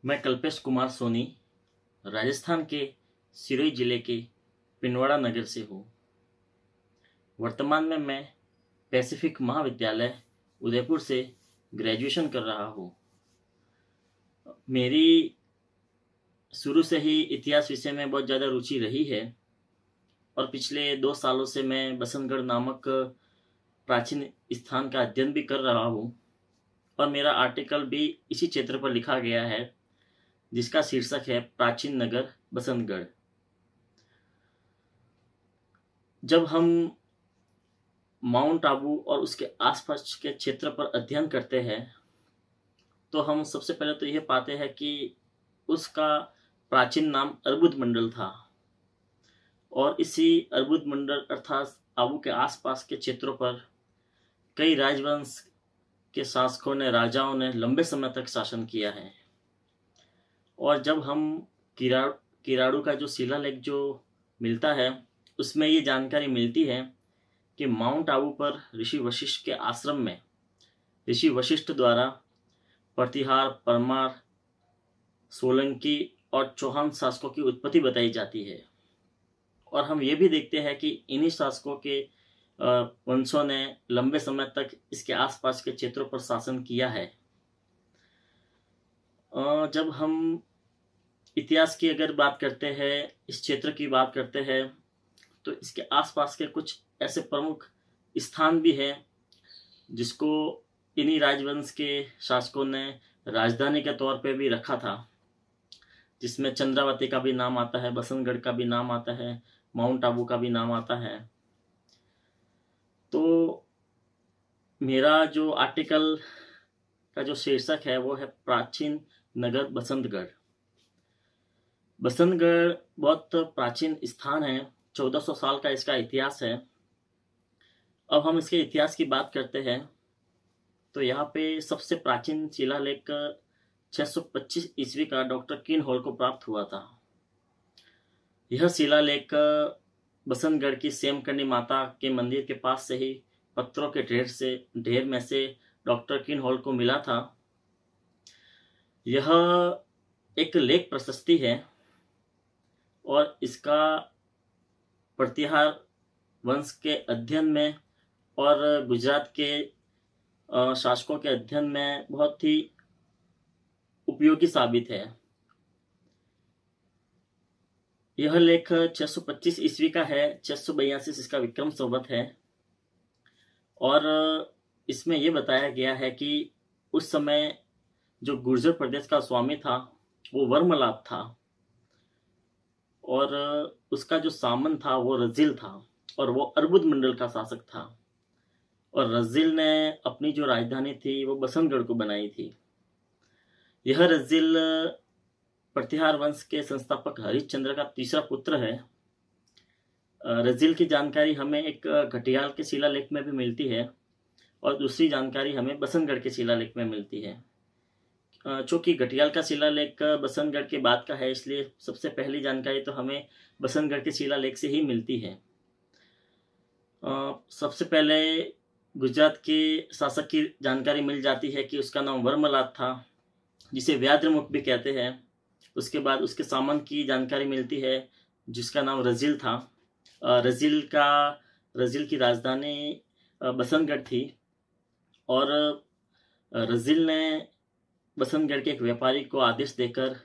मैं कल्पेश कुमार सोनी राजस्थान के सिरोही जिले के पिंडवाड़ा नगर से हूँ। वर्तमान में मैं पैसिफिक महाविद्यालय उदयपुर से ग्रेजुएशन कर रहा हूँ। मेरी शुरू से ही इतिहास विषय में बहुत ज़्यादा रुचि रही है और पिछले 2 सालों से मैं बसंतगढ़ नामक प्राचीन स्थान का अध्ययन भी कर रहा हूँ और मेरा आर्टिकल भी इसी क्षेत्र पर लिखा गया है जिसका शीर्षक है प्राचीन नगर बसंतगढ़। जब हम माउंट आबू और उसके आसपास के क्षेत्र पर अध्ययन करते हैं तो हम सबसे पहले तो यह पाते हैं कि उसका प्राचीन नाम अर्बुद मंडल था और इसी अर्बुद मंडल अर्थात आबू के आसपास के क्षेत्रों पर कई राजवंश के शासकों ने, राजाओं ने लंबे समय तक शासन किया है। और जब हम किराड़ू का जो शिलालेख जो मिलता है उसमें ये जानकारी मिलती है कि माउंट आबू पर ऋषि वशिष्ठ के आश्रम में ऋषि वशिष्ठ द्वारा प्रतिहार, परमार, सोलंकी और चौहान शासकों की उत्पत्ति बताई जाती है। और हम ये भी देखते हैं कि इन्हीं शासकों के वंशों ने लंबे समय तक इसके आसपास के क्षेत्रों पर शासन किया है। जब हम इतिहास की अगर बात करते हैं, इस क्षेत्र की बात करते हैं, तो इसके आसपास के कुछ ऐसे प्रमुख स्थान भी हैं जिसको इन्हीं राजवंश के शासकों ने राजधानी के तौर पे भी रखा था, जिसमें चंद्रावती का भी नाम आता है, बसंतगढ़ का भी नाम आता है, माउंट आबू का भी नाम आता है। तो मेरा जो आर्टिकल का जो शीर्षक है वो है प्राचीन नगर बसंतगढ़। बसंतगढ़ बहुत प्राचीन स्थान है, 1400 साल का इसका इतिहास है। अब हम इसके इतिहास की बात करते हैं तो यहाँ पे सबसे प्राचीन शिलालेख 625 ईस्वी का डॉक्टर किन हॉल को प्राप्त हुआ था। यह शिलालेख बसंतगढ़ की सेमकर्णी माता के मंदिर के पास से ही पत्थरों के ढेर में से डॉक्टर किन हॉल को मिला था। यह एक लेख प्रशस्ति है और इसका प्रतिहार वंश के अध्ययन में और गुजरात के शासकों के अध्ययन में बहुत ही उपयोगी साबित है। यह लेख 625 ईस्वी का है, 682 इसका विक्रम संवत है और इसमें यह बताया गया है कि उस समय जो गुर्जर प्रदेश का स्वामी था वो वर्मलाप था और उसका जो सामन था वो रजिल था और वो अर्बुद मंडल का शासक था और रजिल ने अपनी जो राजधानी थी वो बसंतगढ़ को बनाई थी। यह रजिल प्रतिहार वंश के संस्थापक हरिश्चंद्र का तीसरा पुत्र है। रजिल की जानकारी हमें एक घटियाल के शिलालेख में भी मिलती है और दूसरी जानकारी हमें बसंतगढ़ के शिलालेख में मिलती है। चूंकि घटियाल का शिलालेख बसंतगढ़ के बाद का है इसलिए सबसे पहली जानकारी तो हमें बसंतगढ़ के शिलालेख से ही मिलती है। सबसे पहले गुजरात के शासक की जानकारी मिल जाती है कि उसका नाम वर्मलात था, जिसे व्याघ्रमुख भी कहते हैं। उसके बाद उसके सामंत की जानकारी मिलती है जिसका नाम रजिल था। रजिल की राजधानी बसंतगढ़ थी और रजिल ने बसंतगढ़ के एक व्यापारी को आदेश देकर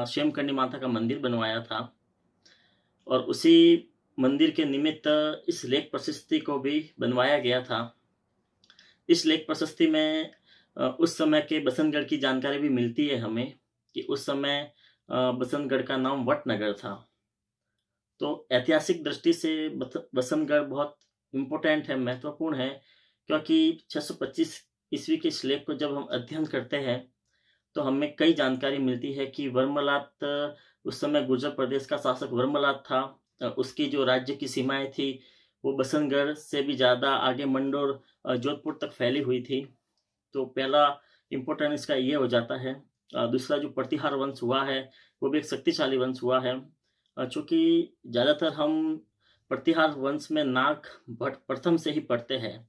सेमकर्णी माता का मंदिर बनवाया था और उसी मंदिर के निमित्त इस लेख प्रशस्ति को भी बनवाया गया था। इस लेख प्रशस्ति में उस समय के बसंतगढ़ की जानकारी भी मिलती है हमें कि उस समय बसंतगढ़ का नाम वटनगर था। तो ऐतिहासिक दृष्टि से बसंतगढ़ बहुत इम्पोर्टेंट है, महत्वपूर्ण है, क्योंकि 625 ईस्वी के इस लेख को जब हम अध्ययन करते हैं तो हमें कई जानकारी मिलती है कि वर्मलात उस समय गुर्जर प्रदेश का शासक वर्मलात था। उसकी जो राज्य की सीमाएं थी वो बसंतगढ़ से भी ज़्यादा आगे मंडोर, जोधपुर तक फैली हुई थी। तो पहला इम्पोर्टेंट इसका ये हो जाता है। दूसरा जो प्रतिहार वंश हुआ है वो भी एक शक्तिशाली वंश हुआ है। चूँकि ज़्यादातर हम प्रतिहार वंश में नाग भट्ट प्रथम से ही पढ़ते हैं,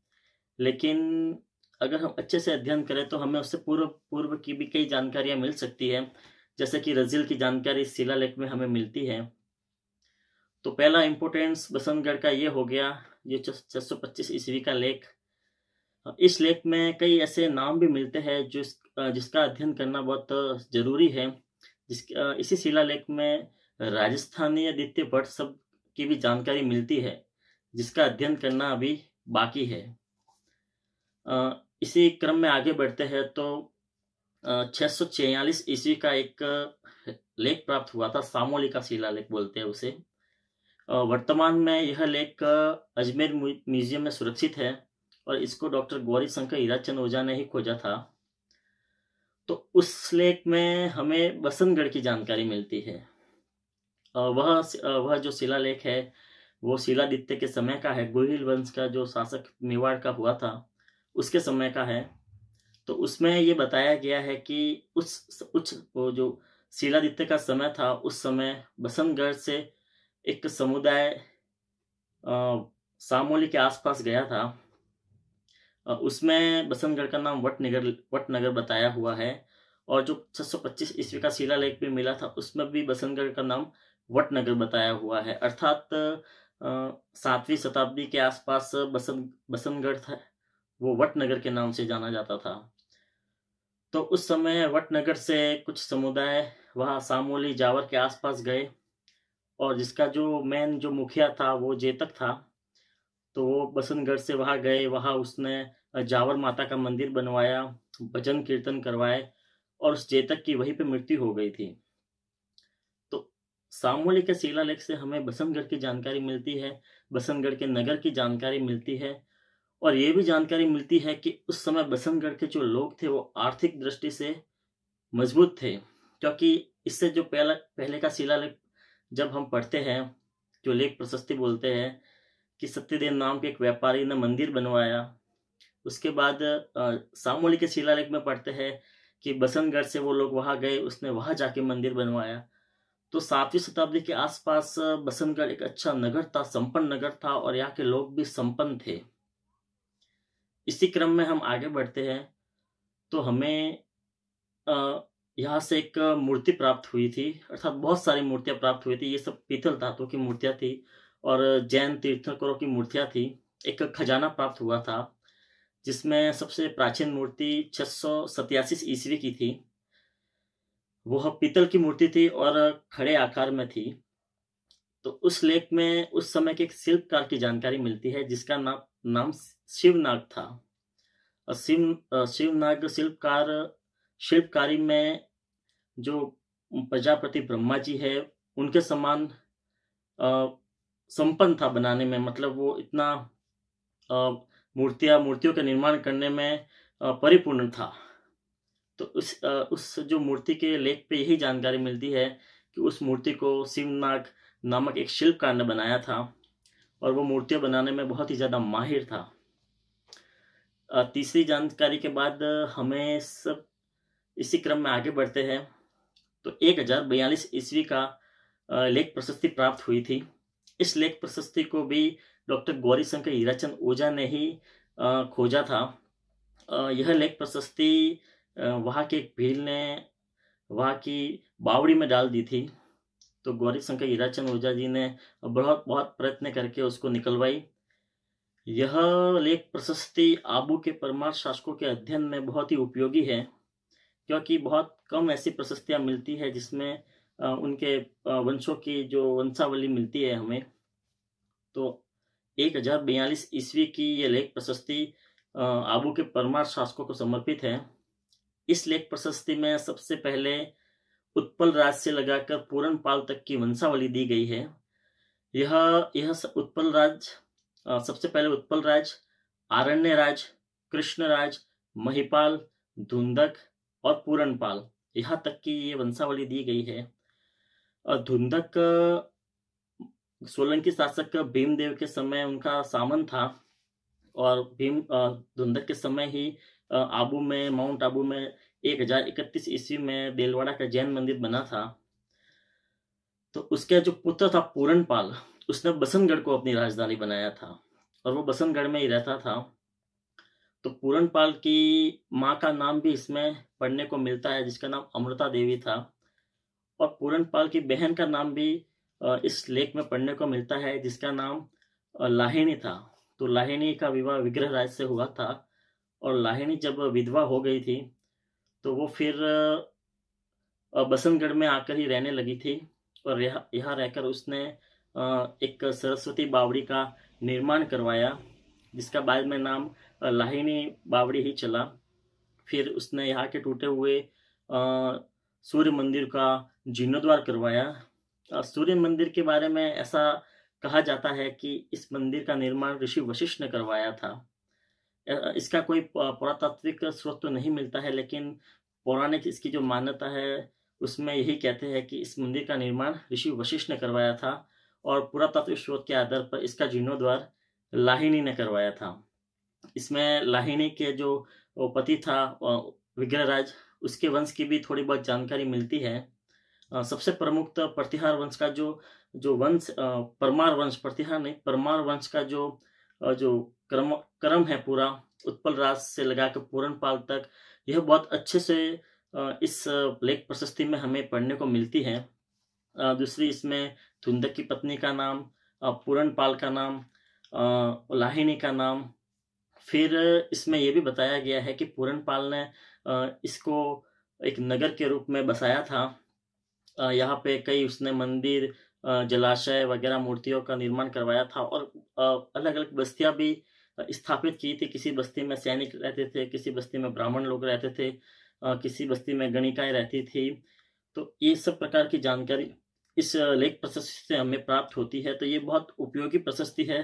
लेकिन अगर हम अच्छे से अध्ययन करें तो हमें उससे पूर्व की भी कई जानकारियां मिल सकती है। जैसे कि रजिल की जानकारी इस शिलालेख में हमें मिलती है। तो पहला इम्पोर्टेंस बसंतगढ़ का ये हो गया, ये 625 ईस्वी का लेख। इस लेख में कई ऐसे नाम भी मिलते हैं जिसका अध्ययन करना बहुत जरूरी है। इसी शिलालेख में राजस्थानी द्वितीय भट्ट शब्द की भी जानकारी मिलती है, जिसका अध्ययन करना अभी बाकी है। इसी क्रम में आगे बढ़ते हैं तो 646 ईस्वी का एक लेख प्राप्त हुआ था, सामोली का शिलालेख बोलते हैं उसे। वर्तमान में यह लेख अजमेर म्यूजियम में सुरक्षित है और इसको डॉक्टर गौरी शंकर हीराचंद ओझा ने ही खोजा था। तो उस लेख में हमें बसंतगढ़ की जानकारी मिलती है। वह जो शिलालेख है वो शिलादित्य के समय का है, गोहिल वंश का जो शासक मेवाड़ का हुआ था उसके समय का है। तो उसमें ये बताया गया है कि वो जो शिलादित्य का समय था उस समय बसंतगढ़ से एक समुदाय सामोली के आसपास गया था। उसमें बसंतगढ़ का नाम वटनगर बताया हुआ है। और जो 625 ईस्वी का शिलालेख भी मिला था उसमें भी बसंतगढ़ का नाम वटनगर बताया हुआ है, अर्थात 7वीं शताब्दी के आसपास बसंतगढ़ था वो वटनगर के नाम से जाना जाता था। तो उस समय वटनगर से कुछ समुदाय वहाँ सामोली जावर के आसपास गए और जिसका जो मुखिया था वो जेतक था। तो वो बसंतगढ़ से वहाँ गए, वहाँ उसने जावर माता का मंदिर बनवाया, भजन कीर्तन करवाए और उस जेतक की वहीं पे मृत्यु हो गई थी। तो सामोली के शिलालेख से हमें बसंतगढ़ की जानकारी मिलती है, बसंतगढ़ के नगर की जानकारी मिलती है और ये भी जानकारी मिलती है कि उस समय बसंतगढ़ के जो लोग थे वो आर्थिक दृष्टि से मजबूत थे। क्योंकि इससे जो पहले का शिलालेख जब हम पढ़ते हैं, जो लेख प्रशस्ति बोलते हैं कि सत्यदेव नाम के एक व्यापारी ने मंदिर बनवाया। उसके बाद सामोली के शिलालेख में पढ़ते हैं कि बसंतगढ़ से वो लोग वहां गए, उसने वहां जाके मंदिर बनवाया। तो 7वीं शताब्दी के आसपास बसंतगढ़ एक अच्छा नगर था, संपन्न नगर था और यहाँ के लोग भी संपन्न थे। इसी क्रम में हम आगे बढ़ते हैं तो हमें यहाँ से एक मूर्ति प्राप्त हुई थी, अर्थात बहुत सारी मूर्तियां प्राप्त हुई थी। ये सब पीतल धातु की मूर्तियां थी और जैन तीर्थंकरों की मूर्तियां थी। एक खजाना प्राप्त हुआ था जिसमें सबसे प्राचीन मूर्ति 687 ईस्वी की थी। वह पीतल की मूर्ति थी और खड़े आकार में थी। तो उस लेख में उस समय के एक शिल्पकार की जानकारी मिलती है जिसका नाम शिवनाग था। और शिवनाग शिल्पकारी में जो प्रजापति ब्रह्मा जी है उनके समान संपन्न था बनाने में, मतलब वो इतना मूर्तियों का निर्माण करने में परिपूर्ण था। तो उस जो मूर्ति के लेख पे यही जानकारी मिलती है कि उस मूर्ति को शिवनाग नामक एक शिल्पकार ने बनाया था और वो मूर्तियां बनाने में बहुत ही ज्यादा माहिर था। तीसरी जानकारी के बाद हमें सब इसी क्रम में आगे बढ़ते हैं तो 1042 ईस्वी का लेख प्रशस्ति प्राप्त हुई थी। इस लेख प्रशस्ति को भी डॉक्टर गौरी शंकर हीराचंद ओझा ने ही खोजा था। यह लेख प्रशस्ति वहाँ के एक भील ने वहाँ की बावड़ी में डाल दी थी। तो गौरी शंकर हीराचंद ओझा जी ने बहुत प्रयत्न करके उसको निकलवाई। यह लेख प्रशस्ति आबू के परमार शासकों के अध्ययन में बहुत ही उपयोगी है, क्योंकि बहुत कम ऐसी प्रशस्तियां मिलती है जिसमें उनके वंशों की जो वंशावली मिलती है हमें। तो 1042 ईस्वी की ये लेख प्रशस्ति आबू के परमार शासकों को समर्पित है। इस लेख प्रशस्ति में सबसे पहले उत्पल राज से लगाकर पूरनपाल तक की वंशावली दी गई है। यह उत्पल राज सबसे पहले उत्पल राज, आरण्य राज, कृष्ण राज, महिपाल, धुंधक और पूरनपाल, यहाँ तक की ये वंशावली दी गई है। धुंधक सोलंकी शासक भीमदेव के समय उनका सामंत था और धुंधक के समय ही माउंट आबू में 1031 ईस्वी में देलवाड़ा का जैन मंदिर बना था। तो उसके जो पुत्र था पूरनपाल, उसने बसंतगढ़ को अपनी राजधानी बनाया था और वो बसंतगढ़ में ही रहता था। तो पूरनपाल की माँ का नाम भी इसमें पढ़ने को मिलता है जिसका नाम अमृता देवी था। और पूरनपाल की बहन का नाम भी इस लेख में पढ़ने को मिलता है, जिसका नाम लाहिनी था। तो लाहिनी का विवाह विग्रहराज से हुआ था, और लाहिनी जब विधवा हो गई थी तो वो फिर बसंतगढ़ में आकर ही रहने लगी थी, और यहाँ रहकर उसने एक सरस्वती बावड़ी का निर्माण करवाया, जिसका बाद में नाम लाहिनी बावड़ी ही चला। फिर उसने यहाँ के टूटे हुए सूर्य मंदिर का जीर्णोद्धार करवाया। सूर्य मंदिर के बारे में ऐसा कहा जाता है कि इस मंदिर का निर्माण ऋषि वशिष्ठ ने करवाया था। इसका कोई पुरातात्विक स्रोत तो नहीं मिलता है, लेकिन पौराणिक इसकी जो मान्यता है उसमें यही कहते हैं कि इस मंदिर का निर्माण ऋषि वशिष्ठ ने करवाया था, और पुरातात्विक स्रोत के आधार पर इसका जीर्णोद्धार लाहिनी ने करवाया था। इसमें लाहिनी के जो पति था विग्रहराज, उसके वंश की भी थोड़ी बहुत जानकारी मिलती है। सबसे प्रमुख तो प्रतिहार वंश का जो वंश, परमार वंश, प्रतिहार नहीं, परमार वंश का जो क्रम है पूरा, उत्पल राज से लगाकर पूरनपाल तक, यह बहुत अच्छे से इस लेख प्रशस्ति में हमें पढ़ने को मिलती है। दूसरी इसमें धुंधक की पत्नी का नाम, पूरनपाल का नाम, लाहिनी का नाम। फिर इसमें यह भी बताया गया है कि पूरनपाल ने इसको एक नगर के रूप में बसाया था। यहाँ पे कई उसने मंदिर, जलाशय वगैरह मूर्तियों का निर्माण करवाया था, और अलग अलग बस्तियां भी स्थापित की थी। किसी बस्ती में सैनिक रहते थे, किसी बस्ती में ब्राह्मण लोग रहते थे, किसी बस्ती में गणिकाएं रहती थी। तो ये सब प्रकार की जानकारी इस लेख प्रशस्ति से हमें प्राप्त होती है। तो ये बहुत उपयोगी प्रशस्ति है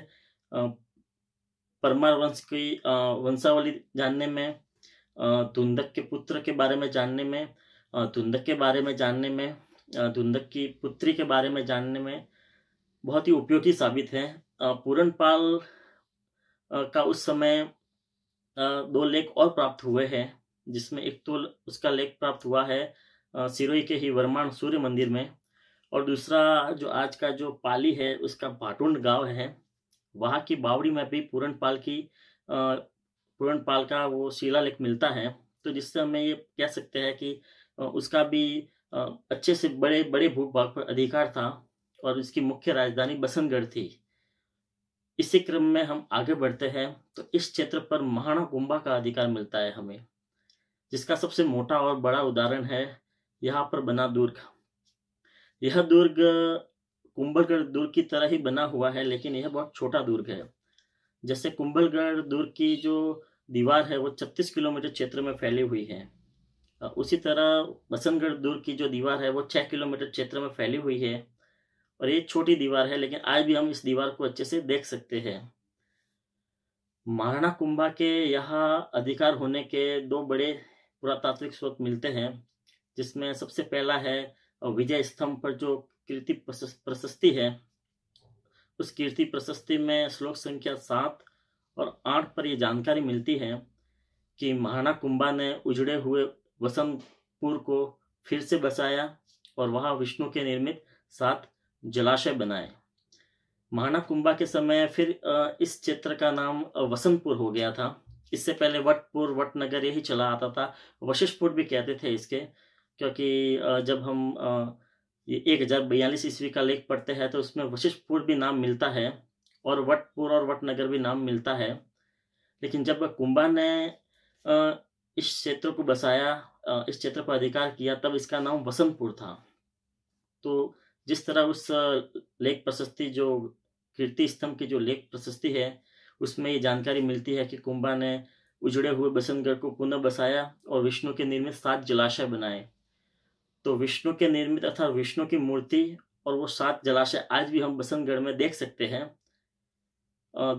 परमार वंश की वंशावली जानने में, धुंधक के पुत्र के बारे में जानने में, धुंधक के बारे में जानने में, धुंधक की पुत्री के बारे में जानने में बहुत ही उपयोगी साबित है। पूरनपाल का उस समय 2 लेख और प्राप्त हुए हैं, जिसमें एक तो उसका लेख प्राप्त हुआ है सिरोही के ही वर्माण सूर्य मंदिर में, और दूसरा जो आज का जो पाली है उसका भाटुंड गांव है, वहाँ की बावड़ी में भी पूरनपाल का वो शिलालेख मिलता है। तो जिससे हमें ये कह सकते हैं कि उसका भी अच्छे से बड़े बड़े भूभाग पर अधिकार था, और इसकी मुख्य राजधानी बसंतगढ़ थी। इसी क्रम में हम आगे बढ़ते हैं तो इस क्षेत्र पर महाणा कुंभा का अधिकार मिलता है हमें, जिसका सबसे मोटा और बड़ा उदाहरण है यहाँ पर बना दुर्ग। यह दुर्ग कुंभलगढ़ दुर्ग की तरह ही बना हुआ है, लेकिन यह बहुत छोटा दुर्ग है। जैसे कुंभलगढ़ दुर्ग की जो दीवार है वो 36 किलोमीटर क्षेत्र में फैली हुई है, उसी तरह बसंतगढ़ दुर्ग की जो दीवार है वो 6 किलोमीटर क्षेत्र में फैली हुई है, और ये छोटी दीवार है, लेकिन आज भी हम इस दीवार को अच्छे से देख सकते हैं। महाराणा कुंभा के यहाँ अधिकार होने के 2 बड़े पुरातात्विक स्रोत मिलते हैं, जिसमें सबसे पहला है विजय स्तंभ पर जो कीर्ति प्रशस्ति है। उस कीर्ति प्रशस्ति में श्लोक संख्या 7 और 8 पर यह जानकारी मिलती है कि महाराणा कुंभा ने उजड़े हुए वसंतपुर को फिर से बसाया, और वहां विष्णु के निर्मित 7 जलाशय बनाए। महाराणा कुंभा के समय फिर इस क्षेत्र का नाम वसंतपुर हो गया था। इससे पहले वटपुर, वटनगर यही चला आता था। वशिष्ठपुर भी कहते थे इसके, क्योंकि जब हम ये 1042 ईस्वी का लेख पढ़ते हैं तो उसमें वशिष्ठपुर भी नाम मिलता है, और वटपुर और वटनगर भी नाम मिलता है। लेकिन जब कुंभा ने इस क्षेत्र को बसाया, इस क्षेत्र पर अधिकार किया, तब इसका नाम वसंतपुर था। तो जिस तरह उस लेख प्रशस्ति, जो कीर्ति स्तंभ की जो लेख प्रशस्ति है, उसमें ये जानकारी मिलती है कि कुंभा ने उजड़े हुए बसंतगढ़ को पुनः बसाया और विष्णु के निर्मित 7 जलाशय बनाए। तो विष्णु के निर्मित अर्थात विष्णु की मूर्ति और वो 7 जलाशय आज भी हम बसंतगढ़ में देख सकते हैं।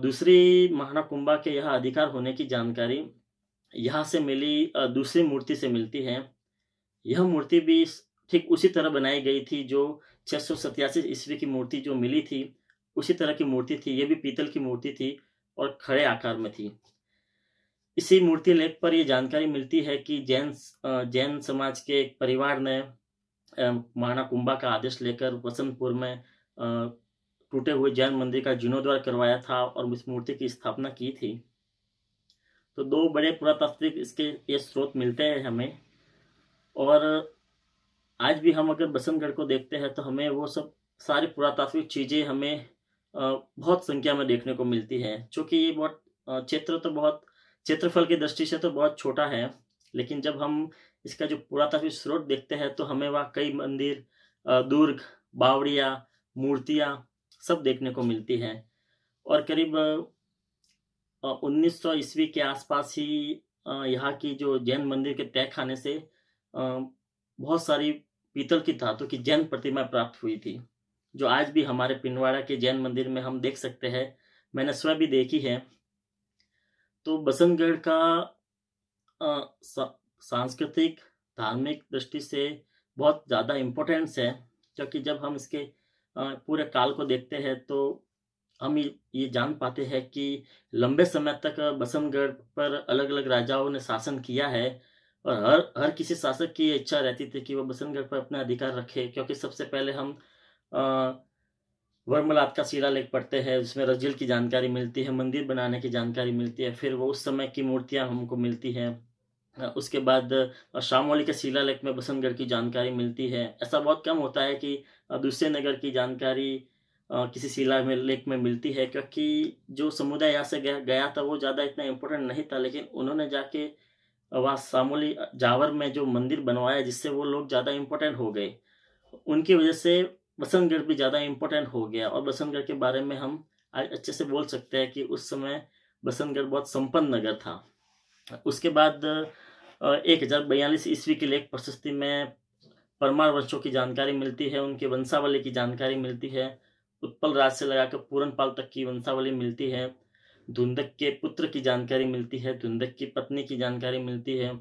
दूसरी महाराणा कुंभा के यहाँ अधिकार होने की जानकारी यहाँ से मिली, दूसरी मूर्ति से मिलती है। यह मूर्ति भी ठीक उसी तरह बनाई गई थी जो 687 ईस्वी की मूर्ति जो मिली थी, उसी तरह की मूर्ति थी। ये भी पीतल की मूर्ति थी और खड़े आकार में थी। इसी मूर्ति लेख पर यह जानकारी मिलती है कि जैन समाज के एक परिवार ने महाराणा कुंभा का आदेश लेकर वसंतपुर में टूटे हुए जैन मंदिर का जीर्णोद्धार करवाया था और इस मूर्ति की स्थापना की थी। तो 2 बड़े पुरातात्विक इसके ये स्रोत मिलते हैं हमें। और आज भी हम अगर बसंतगढ़ को देखते हैं तो हमें वो सब सारी पुरातात्विक चीज़ें हमें बहुत संख्या में देखने को मिलती है। चूँकि ये बहुत क्षेत्रफल की दृष्टि से तो बहुत छोटा है, लेकिन जब हम इसका जो पुरातात्विक स्रोत देखते हैं तो हमें वहाँ कई मंदिर, दुर्ग, बावड़ियाँ, मूर्तियाँ सब देखने को मिलती हैं। और करीब 1900 ईस्वी के आसपास ही यहाँ की जो जैन मंदिर के तहखाने से बहुत सारी पीतल की धातु की जैन प्रतिमा प्राप्त हुई थी, जो आज भी हमारे पिंडवाड़ा के जैन मंदिर में हम देख सकते हैं। मैंने स्वयं भी देखी है। तो बसंतगढ़ का सांस्कृतिक धार्मिक दृष्टि से बहुत ज़्यादा इम्पोर्टेंस है, क्योंकि जब हम इसके पूरे काल को देखते हैं तो हम ये जान पाते हैं कि लंबे समय तक बसंतगढ़ पर अलग अलग राजाओं ने शासन किया है, और हर किसी शासक की इच्छा रहती थी कि वो बसंतगढ़ पर अपना अधिकार रखे। क्योंकि सबसे पहले हम वर्मलात का शिलालेख पढ़ते हैं, जिसमें रजिल की जानकारी मिलती है, मंदिर बनाने की जानकारी मिलती है, फिर वो उस समय की मूर्तियां हमको मिलती हैं। उसके बाद शामोली के शिलालेख में बसंतगढ़ की जानकारी मिलती है। ऐसा बहुत कम होता है कि दूसरे नगर की जानकारी किसी शिलालेख में मिलती है, क्योंकि जो समुदाय यहाँ से गया था वो ज़्यादा इतना इम्पोर्टेंट नहीं था, लेकिन उन्होंने जाके वहाँ शामोली जावर में जो मंदिर बनवाया, जिससे वो लोग ज़्यादा इम्पोर्टेंट हो गए। उनकी वजह से बसंतगढ़ भी ज़्यादा इम्पोर्टेंट हो गया, और बसंतगढ़ के बारे में हम आज अच्छे से बोल सकते हैं कि उस समय बसंतगढ़ बहुत संपन्न नगर था। उसके बाद 1042 ईस्वी की लेख प्रशस्ति में परमार वंशों की जानकारी मिलती है, उनके वंशावली की जानकारी मिलती है। उत्पल राज से लगाकर पूरनपाल तक की वंशावली मिलती है। धुंधक के पुत्र की जानकारी मिलती है, धुंधक की पत्नी की जानकारी मिलती है,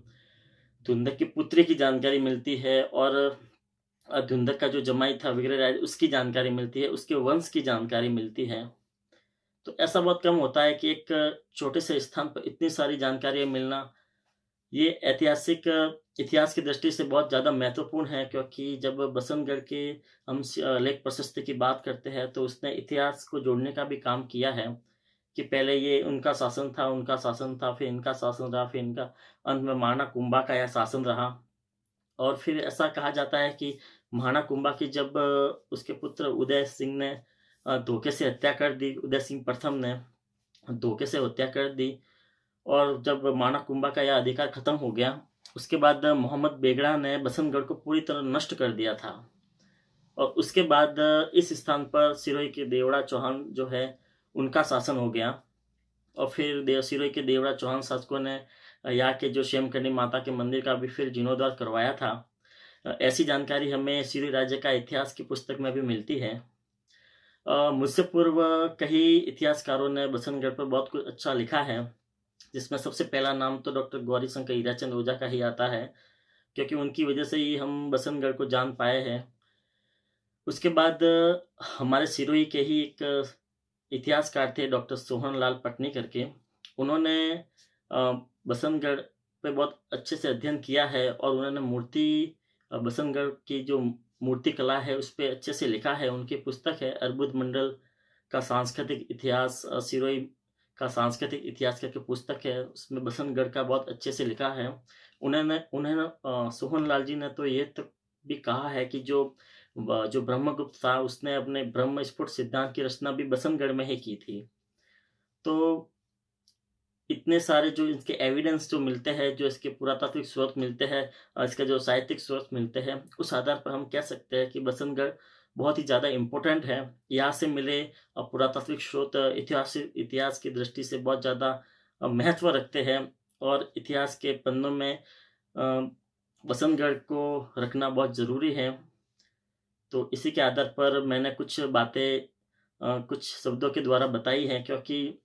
धुंधक की पुत्री की जानकारी मिलती है, और धुंधक का जो जमाई था विग्रहराज, उसकी जानकारी मिलती है, उसके वंश की जानकारी मिलती है। तो ऐसा बहुत कम होता है कि एक छोटे से स्थान पर इतनी सारी जानकारियां मिलना। ये इतिहास की दृष्टि से बहुत ज़्यादा महत्वपूर्ण है, क्योंकि जब बसंतगढ़ के हम लेख प्रशस्ति की बात करते हैं तो उसने इतिहास को जोड़ने का भी काम किया है कि पहले ये उनका शासन था, फिर इनका शासन रहा, फिर इनका अंत में महाना कुंभा का यह शासन रहा। और फिर ऐसा कहा जाता है कि महाना कुंभा की जब उसके पुत्र उदय सिंह ने धोखे से हत्या कर दी, उदय सिंह प्रथम ने धोखे से हत्या कर दी, और जब महाना कुंभा का यह अधिकार खत्म हो गया, उसके बाद मोहम्मद बेगड़ा ने बसंतगढ़ को पूरी तरह नष्ट कर दिया था। और उसके बाद इस स्थान पर सिरोही के देवड़ा चौहान जो है उनका शासन हो गया, और फिर सिरोही के देवड़ा चौहान शासकों ने यहाँ के जो शेमकरनी माता के मंदिर का भी फिर जीर्णोद्धार करवाया था। ऐसी जानकारी हमें सिरोही राज्य का इतिहास की पुस्तक में भी मिलती है। मुझसे पूर्व कई इतिहासकारों ने बसंतगढ़ पर बहुत कुछ अच्छा लिखा है, जिसमें सबसे पहला नाम तो डॉक्टर गौरी शंकर हीराचंद ओझा का ही आता है, क्योंकि उनकी वजह से ही हम बसंतगढ़ को जान पाए हैं। उसके बाद हमारे सिरोही के ही एक इतिहासकार थे डॉक्टर सोहनलाल पटनी करके, उन्होंने बसंतगढ़ पे बहुत अच्छे से अध्ययन किया है, और उन्होंने बसंतगढ़ की जो मूर्ति कला है उस पर अच्छे से लिखा है। उनकी पुस्तक है अर्बुद मंडल का सांस्कृतिक इतिहास, सिरोही का सांस्कृतिक इतिहास करके पुस्तक है, उसमें बसंतगढ़ का बहुत अच्छे से लिखा है। उन्होंने सोहनलाल जी ने तो ये तक भी कहा है कि जो ब्रह्मगुप्त था उसने अपने ब्रह्म स्फुट सिद्धांत की रचना भी बसंतगढ़ में ही की थी। तो इतने सारे जो इसके एविडेंस जो मिलते हैं, जो इसके पुरातात्विक स्रोत मिलते हैं, इसका जो साहित्यिक स्रोत मिलते हैं, उस आधार पर हम कह सकते हैं कि बसंतगढ़ बहुत ही ज़्यादा इम्पोर्टेंट है। यहाँ से मिले पुरातात्विक स्रोत इतिहास की दृष्टि से बहुत ज़्यादा महत्व रखते हैं, और इतिहास के पन्नों में बसंतगढ़ को रखना बहुत ज़रूरी है। तो इसी के आधार पर मैंने कुछ बातें कुछ शब्दों के द्वारा बताई हैं, क्योंकि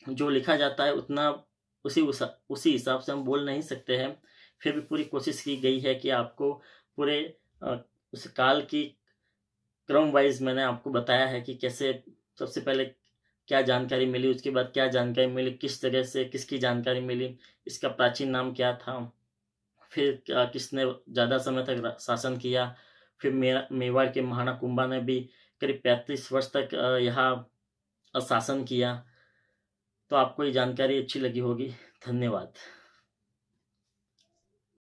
जो लिखा जाता है उतना उसी हिसाब से हम बोल नहीं सकते हैं। फिर भी पूरी कोशिश की गई है कि आपको पूरे उस काल की क्रम वाइज मैंने आपको बताया है कि कैसे सबसे पहले क्या जानकारी मिली, उसके बाद क्या जानकारी मिली, किस जगह से किसकी जानकारी मिली, इसका प्राचीन नाम क्या था, फिर किसने ज़्यादा समय तक शासन किया, फिर मेवाड़ के महाना कुंभा ने भी करीब 35 वर्ष तक यहाँ शासन किया। तो आपको ये जानकारी अच्छी लगी होगी। धन्यवाद।